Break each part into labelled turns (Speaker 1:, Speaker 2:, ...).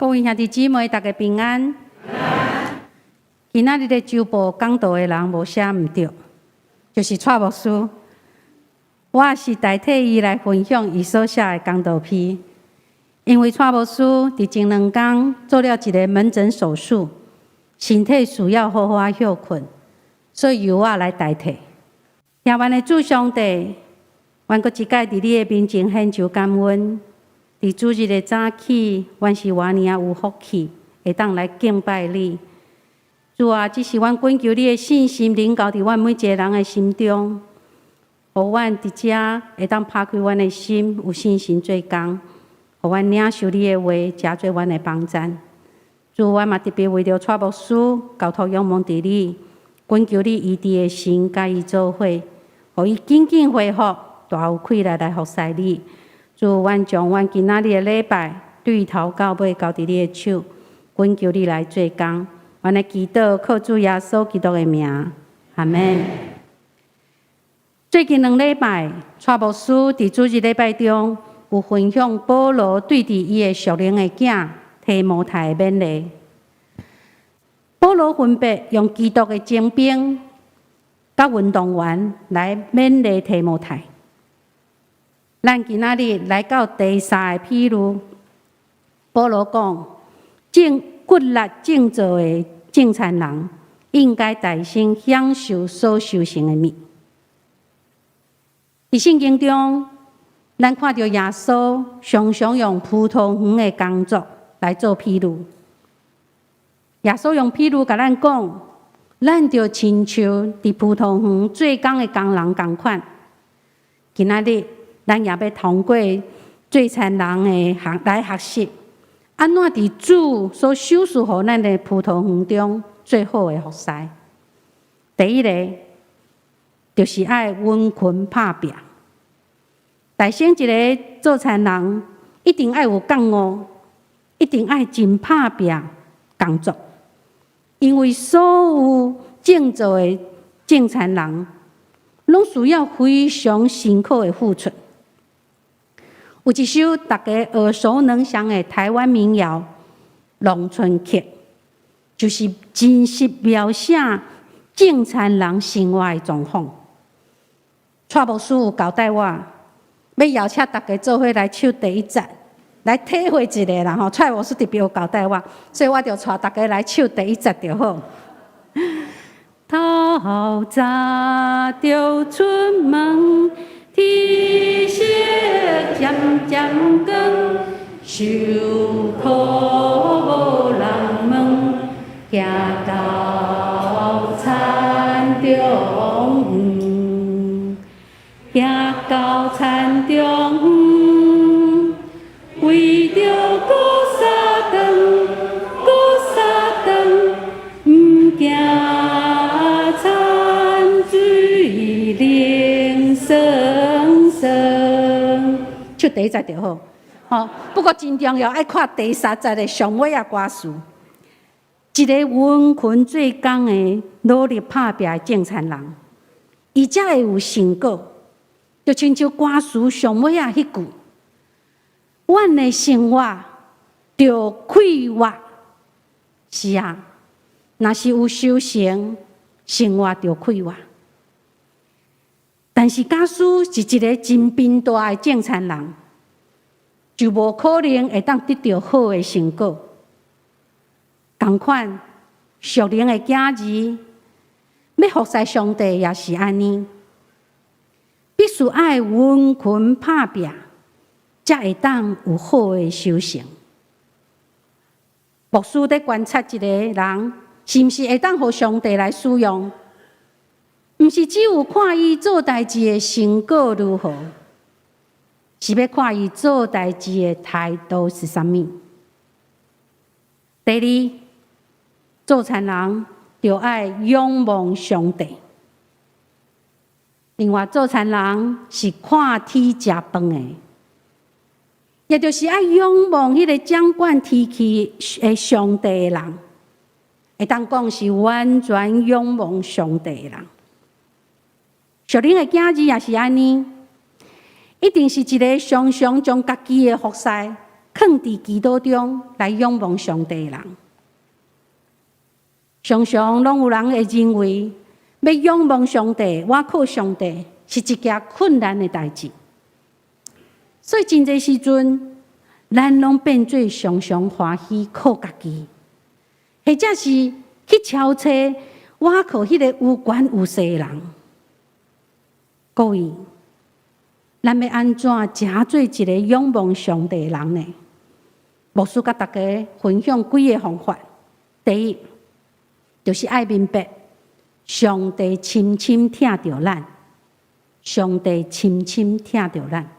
Speaker 1: 各位兄弟姊妹，大家平安。今仔日的周报讲道的人无写唔对，就是蔡牧师。我是代替伊来分享伊所写的讲道篇，因为蔡牧师伫前2天做了一个门诊手术，身体需要好好休困，所以由我来代替。也愿的主上帝，愿阁一届伫你的面前献上感恩。伫主日的早起，阮是偌尔有福气，会当来敬拜你。主啊，只是阮恳求你的信心临到伫阮每一个人的心中，互阮伫遮会当拍开阮的心，有信心做工，互阮领受你的话，加做阮的帮赞。主，阮嘛特别为着蔡牧师交托仰望伫你，恳求你医治的心，甲伊做伙，互伊紧紧恢复，大有气力来服侍你。主，阮将阮今仔日的礼拜对头到尾交伫你的手，恳求你来做工。阮的祈祷靠主耶稣基督的名，阿门。最近2礼拜，蔡牧师伫主日礼拜中有分享保罗对伫伊的属灵的囝提摩太的勉励。保罗分别用基督的精兵甲运动员来勉励提摩太。咱今仔日来到第3个譬如，保罗讲，骨力正做的正残人，应该大声享受所修行的物。伫圣经中，咱看到耶稣常常用葡萄园的工作来做譬如。耶稣用譬如甲咱讲，咱就亲像伫葡萄园做工的工人同款。今仔日，咱也要通过最残人的来学习，安怎伫主所授予予咱的葡萄园中最好的服侍。第一个，就是爱温群拍拼。大声一个做残人，一定爱有觉悟，一定爱真拍拼工作，因为所有正做的正残人，拢需要非常辛苦的付出。有一首大家耳熟能详的台湾民谣《农村客》，就是真实描写正残人生活的状况。蔡牧师有交代我，要邀请大家做伙来唱第1节，来体会一下啦吼。蔡牧师特别有交代我，所以我就带大家来唱第1节就好。透早就出门，天色渐渐光，受苦无人问，行到田中园，行到田中园，为着过三顿，毋惊田水冷生生。唱第1节就好。不过真重要，爱看第3节的上尾啊歌词。一个温群做工的努力拍拼的正残人，伊才会有成果。就亲像歌词上尾啊迄句：“阮的生活着快活。”是啊，若是有修行，生活着快活。但是假使是一个真贫大的正残人，就无可能会当得到好的成果。同款，属灵的囝儿要服侍上帝也是安尼，必须爱温群拍拼，才会当有好的修行。牧师在观察一个人，是毋是会当互上帝来使用？毋是只有看伊做代志的成果如何，是要看伊做代志的态度是啥物。第二，做残人就爱仰望上帝。另外，做残人是看天食饭的，也就是爱仰望迄个掌管天气的上帝的人，会当讲是完全仰望上帝的人。属灵的囝儿也是安尼，一定是一个常常将家己的服侍藏伫基督中来仰望上帝的人。常常拢有人会认为，要仰望上帝、倚靠上帝是一件困难的代志，所以真侪时阵，咱拢变做常常欢喜靠家己，或者是去超车倚靠迄个有权有势的人。各位，咱要安怎真做一个仰望上帝的人呢？牧师甲大家分享几个方法。第一，就是爱明白，上帝深深疼着咱，上帝深深疼着咱。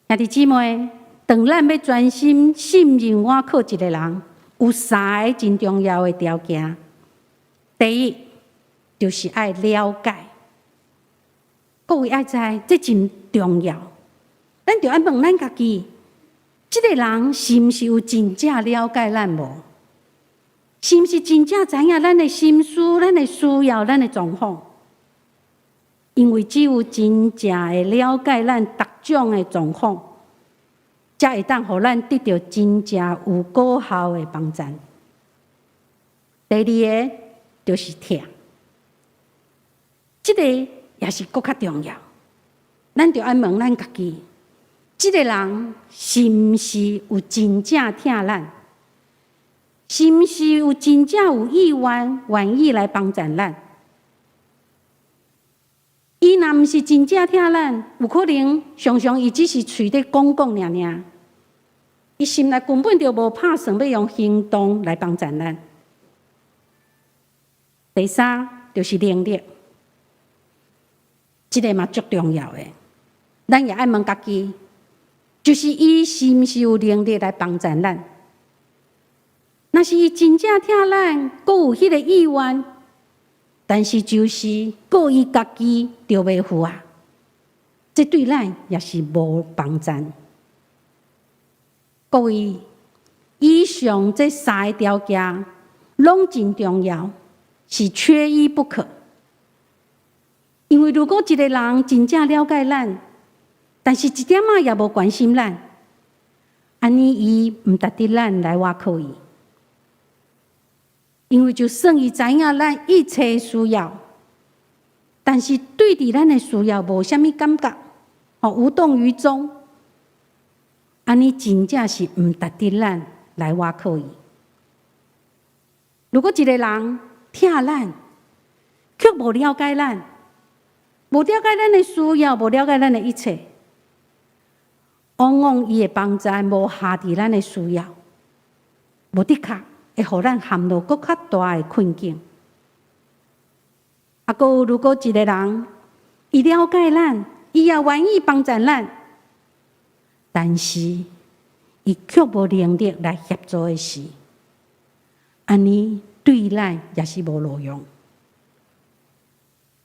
Speaker 1: 兄弟姊妹，当咱要专心信任倚靠一个人，有三个真重要的条件。第一，就是爱了解。各位爱知，这真重要。咱就要问咱家己，这个人是毋是有真正了解咱无？是毋是真正知影咱的心思、咱的需要、咱的状况？因为只有真正会了解咱各种的状况，才会当互咱得到真正有果效的帮助。第二个就是疼，这个也是更较重要。咱就要问咱家己，这个人是毋是有真正疼咱？是毋是有真正有意愿意来帮助咱？伊若毋是真正疼咱，有可能常常伊只是嘴咧讲讲尔尔，伊心内根本就无打算要用行动来帮助咱。第三就是能力，这个嘛足重要的。咱也爱问家己，就是伊是毋是有能力来帮助咱？若是伊真正疼咱，阁有迄个意愿，但是就是顾伊家己就袂赴啊，这对咱也是无帮助。各位，以上这三个条件拢真重要，是缺一不可。因为如果一个人真正了解咱，但是一点仔也无关心咱，安尼伊毋值得咱来倚靠伊。因为就算伊知影咱一切需要，但是对伫咱的需要无啥物感觉，无动于衷，安尼真正是毋值得咱来倚靠伊。如果一个人疼咱，却无了解咱，无了解咱的需要，无了解咱的一切，往往伊的帮助无下伫咱的需要，无的确会互咱陷入更较大的困境。阁有，如果一个人伊了解咱，伊也愿意帮助咱，但是伊却无能力来协助的时，安尼对咱也是无路用。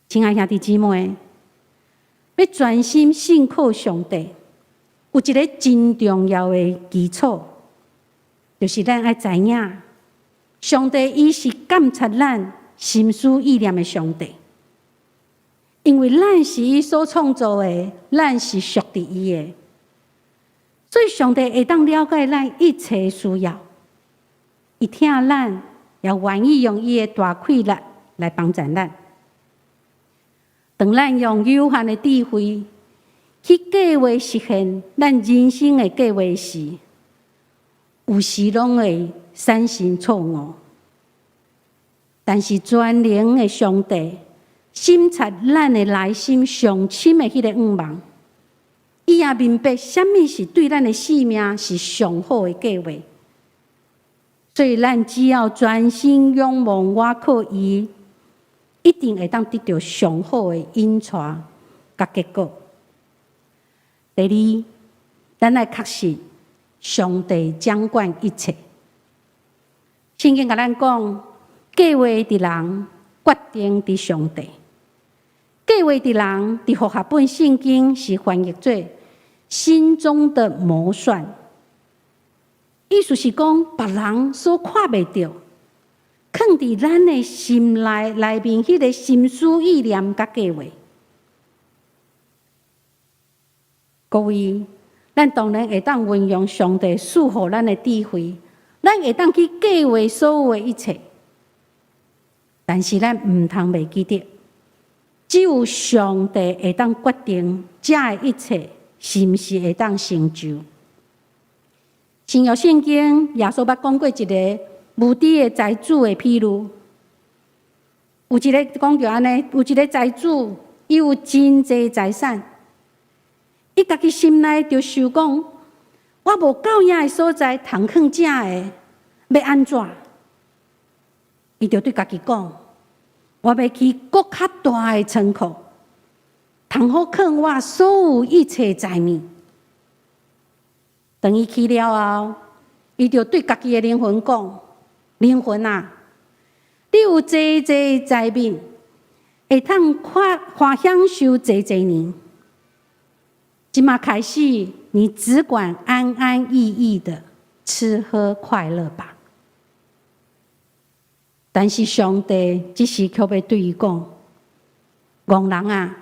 Speaker 1: 亲爱兄弟姊妹，要专心信靠上帝，有一个真重要的基础，就是咱爱知影，上帝伊是监察咱心思意念的上帝，因为咱是伊所创造的，咱是属于伊的，所以上帝会当了解咱一切需要，伊疼咱，也愿意用伊的大气力来帮助咱。当咱用有限的智慧去计划实现咱人生的计划时，有时拢会产生错误。但是全能的上帝审察咱的内心上深的迄个愿望，伊也明白什么是对咱的性命是上好的计划。所以咱只要专心仰望倚靠伊，一定会当得到上好的引带甲结果。第二，咱来确信上帝掌管一切。圣经甲咱讲，计划伫人，决定伫上帝。计划伫人，伫复合本圣经是翻译做心中的谋算，意思是讲别人所看袂到，藏伫咱的心内面迄个心思意念甲计划。各位，咱当然会当运用上帝赐予咱的智慧，咱会当去计划所有的一切。但是咱毋通袂记得，只有上帝会当决定这的一切是毋是会当成就。新约圣经耶稣捌讲过一个无知的财主的譬喻，有一个讲着安尼，有一个财主，伊有真济财产，伊家己心内就想讲，我无够影的所在，通囥这的，要安怎？伊就对家己讲，我要去搁较大的仓库，通好囥我所有一切财物。等伊去了后，伊就对家己的灵魂讲：灵魂啊，你有济济财物，会通花享受济济年。即马开始，你只管安安逸逸的吃喝快乐吧。但是上帝这时却要对伊讲：戆人啊，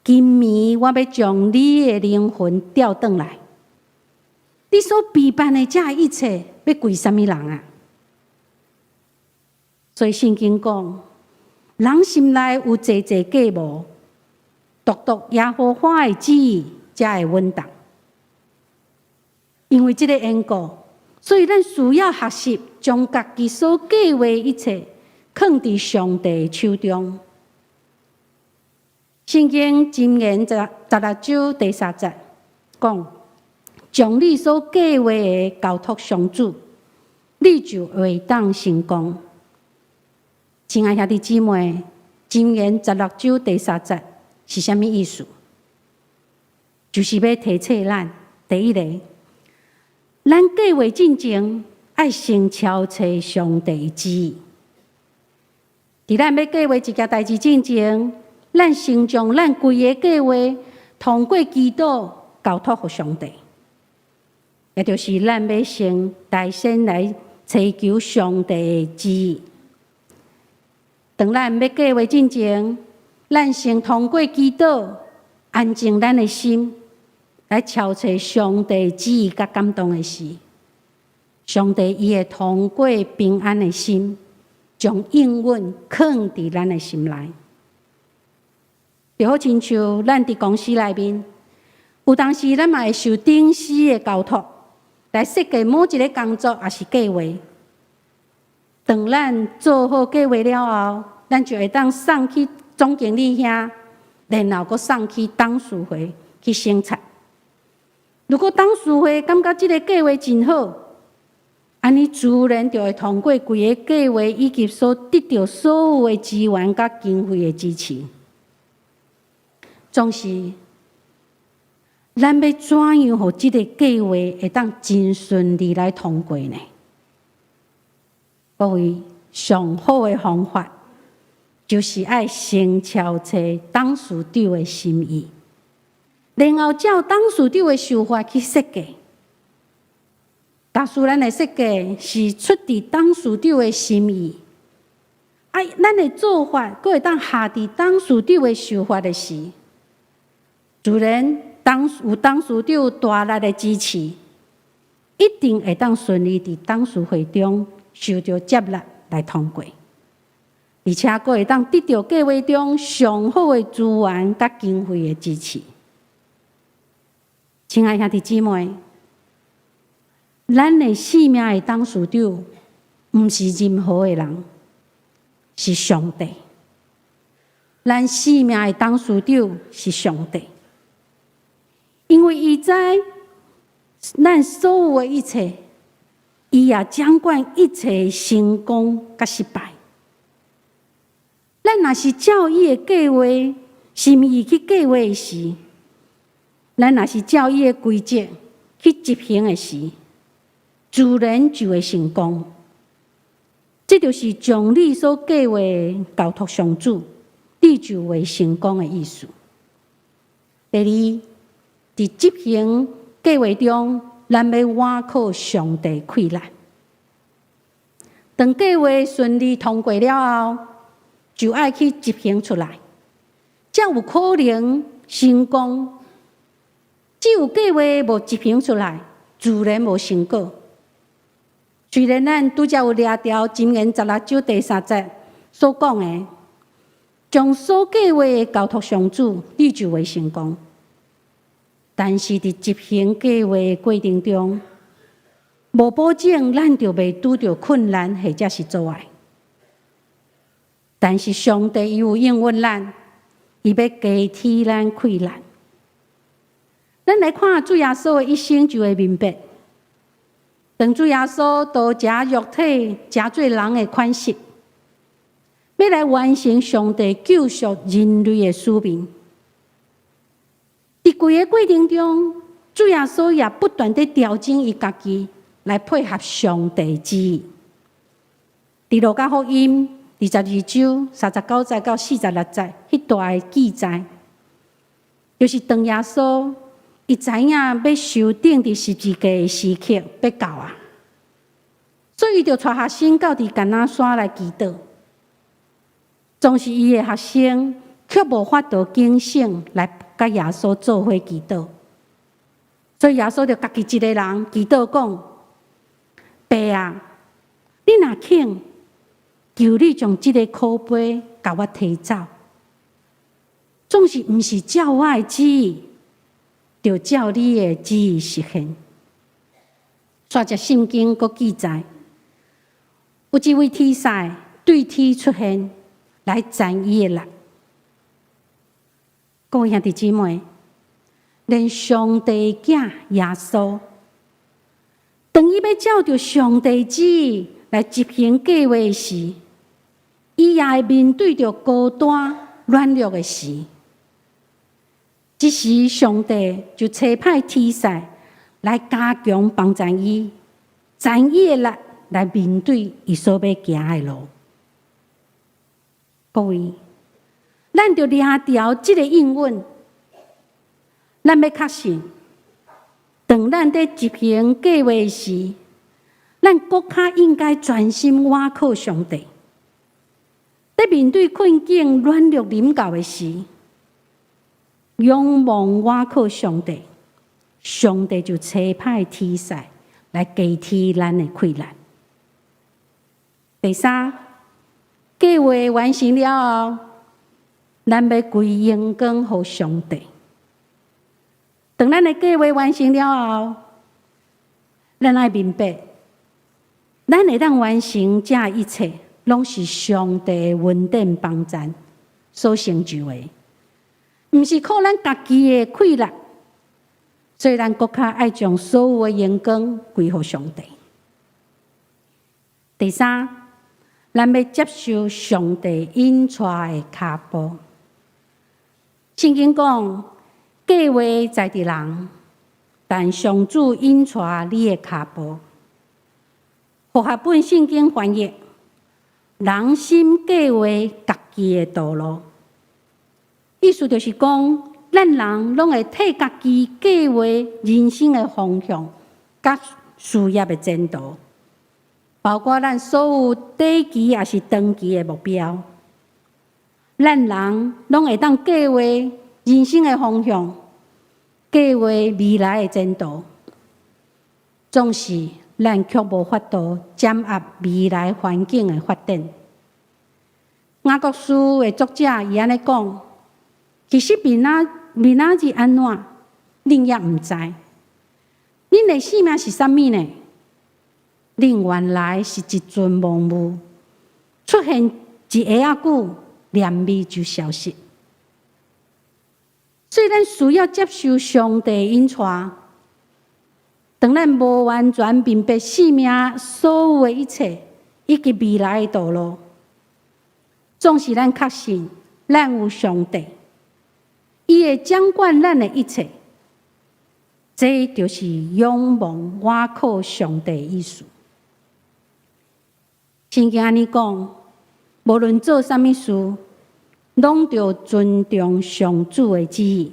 Speaker 1: 今暝我要将你的灵魂调转来。你所备办的这一切，要归什么人啊？所以圣经讲，人心内有济济计谋，独耶和华的旨意才会稳当。因为这个缘故，所以咱需要学习将家己所计划一切放伫上帝的手中。圣经箴言16章第3节讲：将你所计划的交托上主，你就会当成功。亲爱兄弟姊妹，箴言16章第3节是啥物意思？就是要提醒咱，第一个，咱计划进前爱先敲彻上帝的旨意。伫咱要计划一件代志进前，咱先将咱规个计划通过祈祷交托给上帝。也就是咱要先大先来祈求上帝的旨意。当咱要计划进前，咱先通过祈祷安静咱的心，来敲彻上帝旨意甲感动的事。上帝伊会通过平安的心，将应允藏伫咱的心内。就好亲像咱伫公司内面，有当时咱嘛会受顶司的交托。来设计某一个工作也是计划。当咱做好计划了后，咱就会当送去总经理遐，然后阁送去董事会去审查。如果董事会感觉这个计划真好，安尼自然就会通过规个计划以及所得到所有的资源甲经费的支持。总是。咱要怎样互这个计划会当真顺利来通过呢？各位，上好的方法就是爱先敲彻董事长的心意，然后照董事长的想法去设计。假使咱的设计是出自董事长的心意，咱的做法阁会当下伫董事长的想法的时，自然。有董事长大力的支持，一定会当顺利伫董事会中受到接纳来通过，而且阁会当得到计划中上好的资源甲经费的支持。亲爱兄弟姊妹，咱的生命的董事长毋是任何的人，是上帝。咱生命的董事长是上帝。因为伊知咱所有的一切，伊也掌管一切成功甲失败。咱若是照伊的计划，心意去计划的时，咱若是照伊的规则去执行的时，自然就会成功。这就是将你所计划的交托上主，你就会成功的意思。第二。伫执行计划中，咱要倚靠上帝开力。当计划顺利通过了后，就爱去执行出来，才有可能成功，只有计划无执行出来，自然无成果。虽然咱拄则有掠条箴言16章第3节所讲的，将所计划的交托上主，你就会成功。但是伫执行计划的过程中，无保证咱就袂拄着困难或者是阻碍。但是上帝伊有应允咱，伊要加添咱困难。咱来看主耶稣的一生就会明白，当主耶稣道食肉体、食做人的款式，要来完成上帝救赎人类的使命。伫规个过程中，主耶稣也不断地调整伊家己，来配合上帝旨意。伫路加福音22章39节到46节，迄段的记载，就是当耶稣伊知影要受钉伫十字架的时刻要到啊，所以伊就带学生到伫橄榄山来祈祷。总是伊的学生却无法度警醒来甲耶稣做伙祈祷，所以耶稣就家己一个人祈祷讲：爸啊，你若肯，求你将这个苦杯甲我提走。总是毋是照我的旨意，就照你的旨意实现。刷只圣经阁记载，有一位天使对天出现，来斩伊的力。各位兄弟姊妹，连上帝囝耶稣，当伊要照着上帝旨意来执行计划时，伊也会面对着孤单软弱的时。这时，上帝就差派天使来加强帮助伊，斩伊的力来面对伊所要行的路。各位，咱就掠条这个应允，咱要确信，当咱在执行计划时，咱更较应该专心倚靠上帝。在面对困境、软弱临到的时，仰望倚靠上帝，上帝就差派天使来加添咱的困难。第三，计划完成了后，咱要归荣光给上帝。当咱的计划完成了后，咱要明白，咱会当完成这一切，拢是上帝的恩典帮助所成就的，毋是靠咱家己的气力。所以咱更较爱将所有的荣光归给上帝。第三，咱要接受上帝引带的脚步。圣经讲，计划在伫人，但上主引带你的脚步。和合本圣经翻译：人心计划家己的道路。意思就是讲，咱人拢会替家己计划人生的方向，甲事业的前途，包括咱所有短期也是长期的目标。咱人拢会当计划人生的方向，计划未来的前途，总是咱却无法度掌握未来环境的发展。雅各书的作者伊安尼讲，其实明仔日安怎，恁也毋知。恁的性命是啥物呢？恁原来是一阵梦雾，出现一下仔久，念味就消失。所以，咱需要接受上帝引带。当咱无完全明白生命所有的一切，以及未来的道路，总是咱确信咱有上帝，伊会掌管咱的一切。这就是仰望倚靠上帝的意思。圣经安尼讲，无论做啥物事，拢要尊重上主的旨意，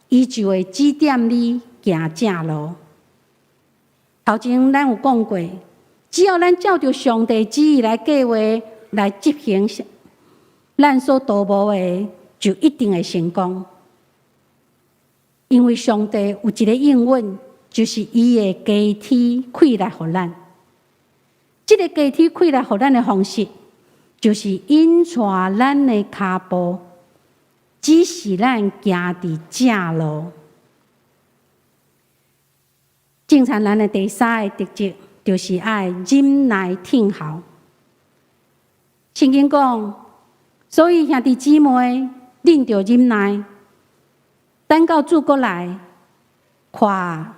Speaker 1: 伊就会指点你行正路。头前咱有讲过，只要咱照着上帝旨意来计划来执行，咱所祷告的就一定会成功。因为上帝有一个应允，就是伊会加天开来互咱。这个加天开来互咱的方式，就是引带咱的脚步，指示咱行伫正路。正常人的第三个特质，就是爱忍耐听候。圣经讲，所以兄弟姊妹，恁着忍耐，等到主过来，看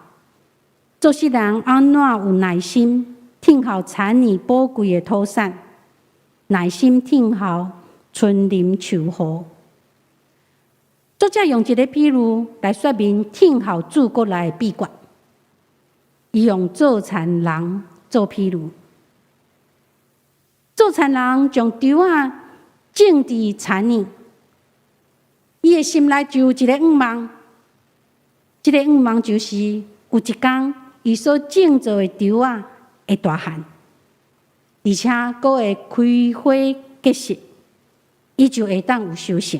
Speaker 1: 做事人安怎有耐心，听候产你宝贵的土产，耐心听候春林秋雨。作者用一个比喻来说明听候主过来的秘诀。伊用做田人做比喻，做田人将稻啊种伫田里，伊的心内就有一个愿望，这个愿望就是有一天，伊所种造的稻啊会大汉，而且阁会开花结实，伊就会当有收成。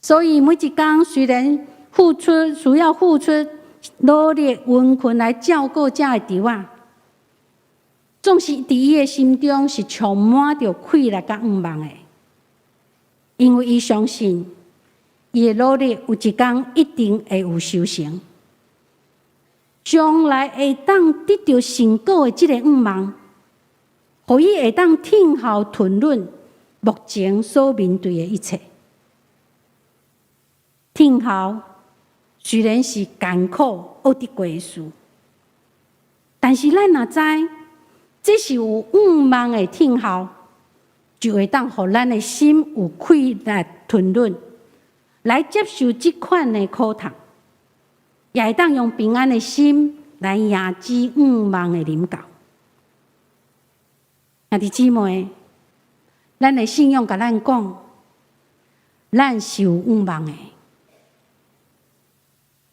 Speaker 1: 所以每一天虽然需要付出努力温困来照顾这的稻啊，总是伫伊的心中是充满着快乐甲愿望的，因为伊相信伊的努力有一天一定会有收成，将来会当得到成果的这个愿望，互伊会当听候吞忍目前所面对的一切。听候虽然是艰苦学得过的事，但是咱若知这是有愿望的听候，就会当互咱的心有快乐吞忍，来接受这款的苦痛，也会当用平安的心来迎接愿望的临到。兄弟姊妹，咱的信仰甲咱讲，咱是有愿望的。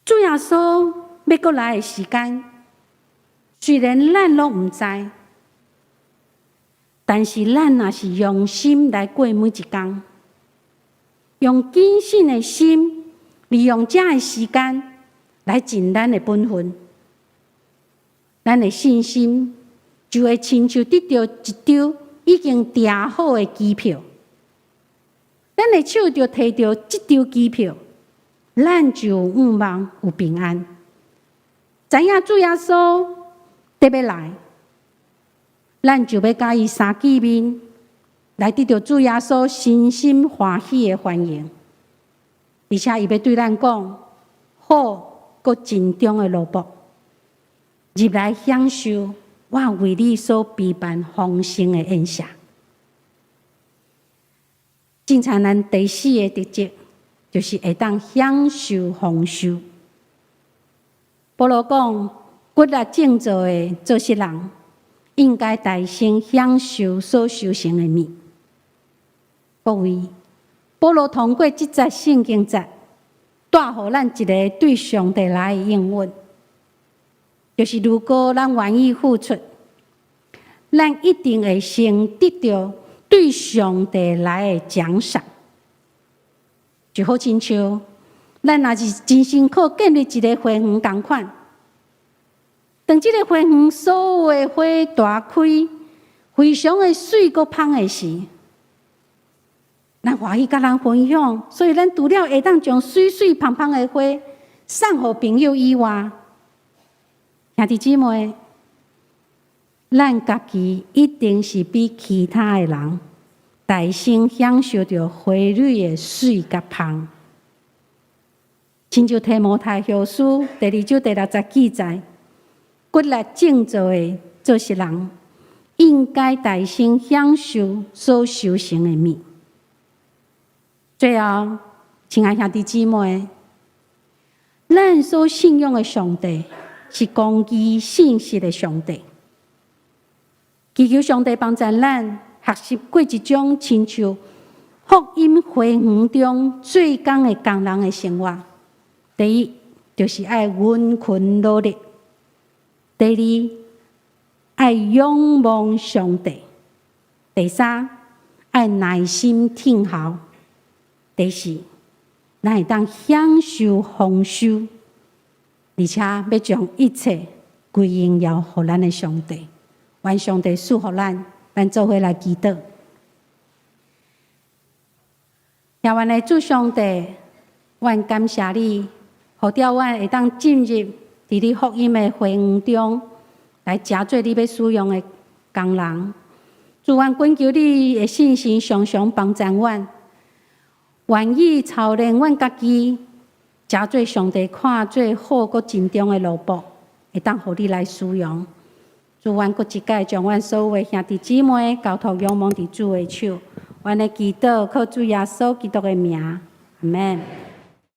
Speaker 1: 主耶稣要过来的时间，虽然咱拢毋知，但是咱若是用心来过每一天，用谨慎的心，利用这的时间来尽咱的本分，咱的信心就会亲像得到一张已经订好的机票，咱的手就摕到这张机票。咱就有愿望有平安，知影主耶稣得要来，咱就要甲伊相见面，来得到主耶稣身心欢喜的欢迎，而且伊要对咱讲好，搁真忠的奴仆，入来享受我为你所备办丰盛的宴席。正常人第四个特质，就是会当享受丰收。保罗讲，骨力正做的做事人，应该大声享受所修成的物。各位，保罗通过这节圣经节，带予咱一个对上帝来的应允，就是如果咱愿意付出，咱一定会先得到对上帝来的奖赏。就好亲像，咱若是真辛苦建立一个花园同款，当这个花园所有的花大开，非常的水阁芳的时，咱欢喜甲人分享，所以咱除了会当将水水芳芳的花送予朋友以外，兄弟姊妹，咱家己一定是比其他的人大声享受着花蕊的水甲芳。亲像提摩太后书第2章第6节记载，骨力正做的做事人，应该大声享受所修成的物。最后，亲爱兄弟姊妹，咱所信仰的上帝是公义信实的上帝，祈求上帝帮助咱学习过一种亲像福音花园中最工的工人的生活。第一，就是爱温困努力；第二，爱仰望上帝；第三，爱耐心听候；第四，咱会当享受丰收，而且要将一切归荣耀予咱的上帝。愿上帝赐福咱，咱做伙来祈祷。也愿的主上帝，愿感谢你，好叫阮会当进入伫你福音的会堂中，来加做你要使用的工人。主，愿恳求你的信心常常帮助阮，愿意操练阮家己，加做上帝看做好搁尽忠的奴仆，会当互你来使用。主，愿搁一届将阮所有的兄弟姊妹交托仰望伫主的手，愿的祈祷靠主耶稣基督的名，阿门。